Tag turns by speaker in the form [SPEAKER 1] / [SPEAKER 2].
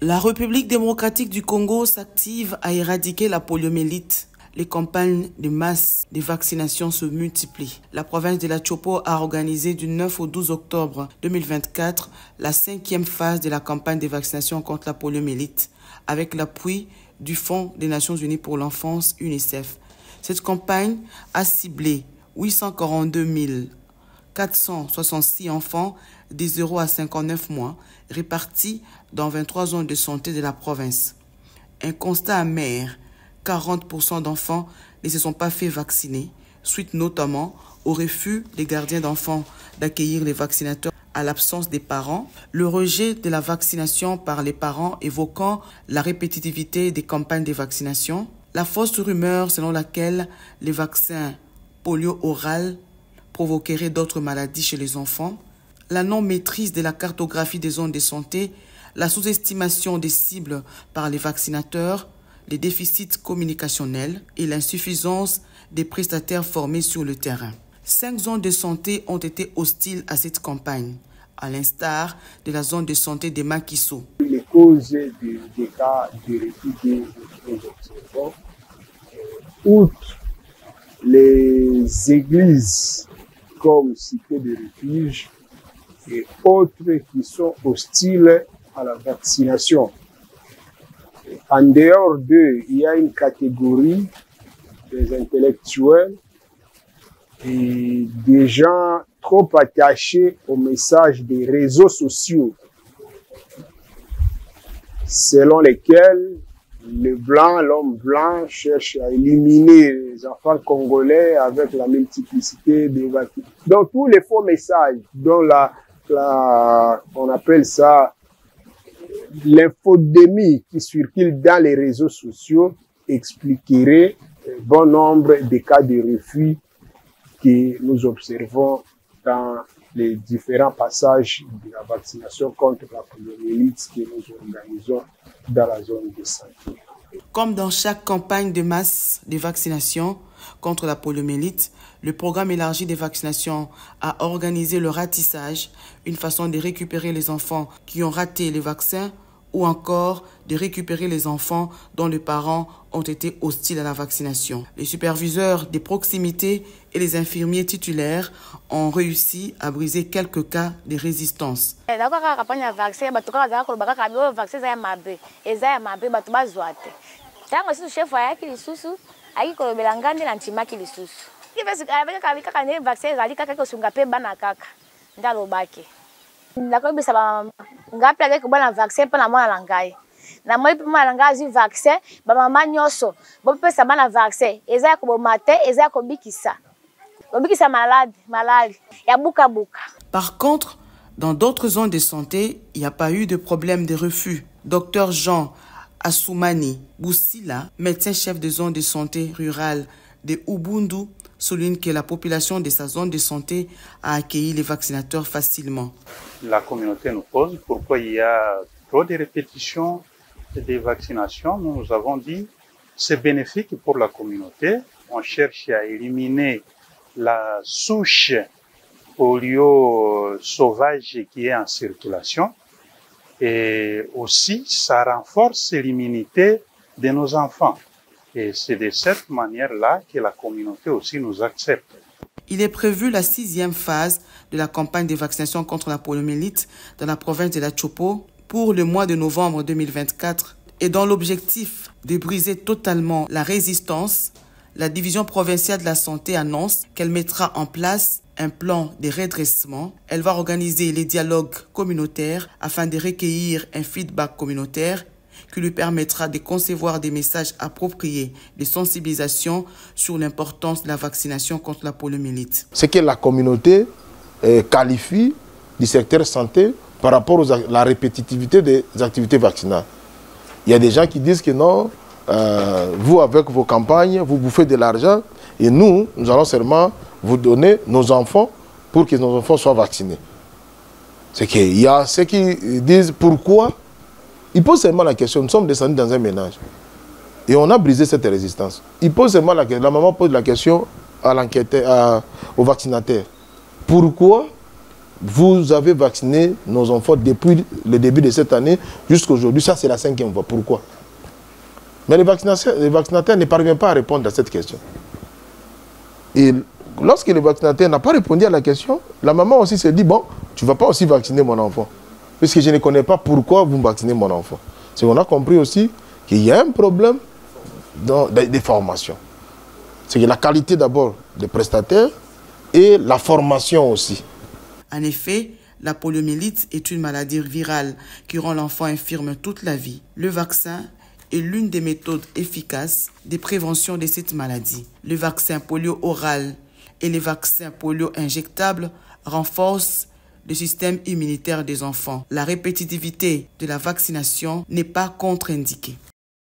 [SPEAKER 1] La République démocratique du Congo s'active à éradiquer la poliomyélite. Les campagnes de masse de vaccination se multiplient. La province de la Chopo a organisé du 9 au 12 octobre 2024 la 5e phase de la campagne de vaccination contre la poliomyélite avec l'appui du Fonds des Nations Unies pour l'enfance UNICEF. Cette campagne a ciblé 842 466 enfants des 0 à 59 mois répartis dans 23 zones de santé de la province. Un constat amer, 40% d'enfants ne se sont pas fait vacciner, suite notamment au refus des gardiens d'enfants d'accueillir les vaccinateurs à l'absence des parents, le rejet de la vaccination par les parents évoquant la répétitivité des campagnes de vaccination, la fausse rumeur selon laquelle les vaccins polio oral provoqueraient d'autres maladies chez les enfants, la non-maîtrise de la cartographie des zones de santé, la sous-estimation des cibles par les vaccinateurs, les déficits communicationnels et l'insuffisance des prestataires formés sur le terrain. 5 zones de santé ont été hostiles à cette campagne, à l'instar de la zone de santé de Makiso.
[SPEAKER 2] Les causes des cas de refus que nous observons, outre les églises comme cité de refuge et autres qui sont hostiles à la vaccination. En dehors d'eux, il y a une catégorie des intellectuels et des gens trop attachés au message des réseaux sociaux, selon lesquels l'homme blanc cherche à éliminer les enfants congolais avec la multiplicité des vaccins. Donc tous les faux messages dont on appelle ça l'infodémie qui circule dans les réseaux sociaux expliquerait bon nombre de cas de refus que nous observons dans les différents passages de la vaccination contre la poliomyélite que nous organisons dans la zone de santé.
[SPEAKER 1] Comme dans chaque campagne de masse de vaccination contre la poliomyélite, le programme élargi des vaccinations a organisé le ratissage, une façon de récupérer les enfants qui ont raté les vaccins ou encore de récupérer les enfants dont les parents ont été hostiles à la vaccination. Les superviseurs des proximités et les infirmiers titulaires ont réussi à briser quelques cas de résistance. Par contre, dans d'autres zones de santé, il n'y a pas eu de problème de refus. Dr Jean Assoumani Boussila, médecin-chef de zone de santé rurale de Ubundu, souligne que la population de sa zone de santé a accueilli les vaccinateurs facilement.
[SPEAKER 3] La communauté nous pose pourquoi il y a trop de répétitions des vaccinations. Nous avons dit c'est bénéfique pour la communauté. On cherche à éliminer la souche polio sauvage qui est en circulation. Et aussi, ça renforce l'immunité de nos enfants. Et c'est de cette manière-là que la communauté aussi nous accepte.
[SPEAKER 1] Il est prévu la 6e phase de la campagne de vaccination contre la poliomyélite dans la province de la Chopo pour le mois de novembre 2024. Et dans l'objectif de briser totalement la résistance, la division provinciale de la santé annonce qu'elle mettra en place un plan de redressement. Elle va organiser les dialogues communautaires afin de recueillir un feedback communautaire qui lui permettra de concevoir des messages appropriés de sensibilisation sur l'importance de la vaccination contre la poliomyélite.
[SPEAKER 4] C'est que la communauté qualifie du secteur santé par rapport à la répétitivité des activités vaccinales. Il y a des gens qui disent que non, vous avec vos campagnes, vous bouffez de l'argent et nous allons seulement vous donner nos enfants pour que nos enfants soient vaccinés. C'est qu'il y a ceux qui disent pourquoi. Ils posent seulement la question, nous sommes descendus dans un ménage. Et on a brisé cette résistance. Ils posent seulement la question, la maman pose la question à l'enquêteur, au vaccinateur. Pourquoi vous avez vacciné nos enfants depuis le début de cette année jusqu'à aujourd'hui. Ça, c'est la 5e fois. Pourquoi? Mais les vaccinateurs ne parviennent pas à répondre à cette question. Et lorsque le vaccinateur n'a pas répondu à la question, la maman aussi se dit, bon, tu ne vas pas aussi vacciner mon enfant. Puisque je ne connais pas pourquoi vous vaccinez mon enfant. C'est qu'on a compris aussi qu'il y a un problème des formations. C'est que la qualité d'abord des prestataires et la formation aussi.
[SPEAKER 1] En effet, la poliomyélite est une maladie virale qui rend l'enfant infirme toute la vie. Le vaccin est l'une des méthodes efficaces de prévention de cette maladie. Le vaccin polio oral et les vaccins polio injectables renforcent le système immunitaire des enfants. La répétitivité de la vaccination n'est pas contre-indiquée.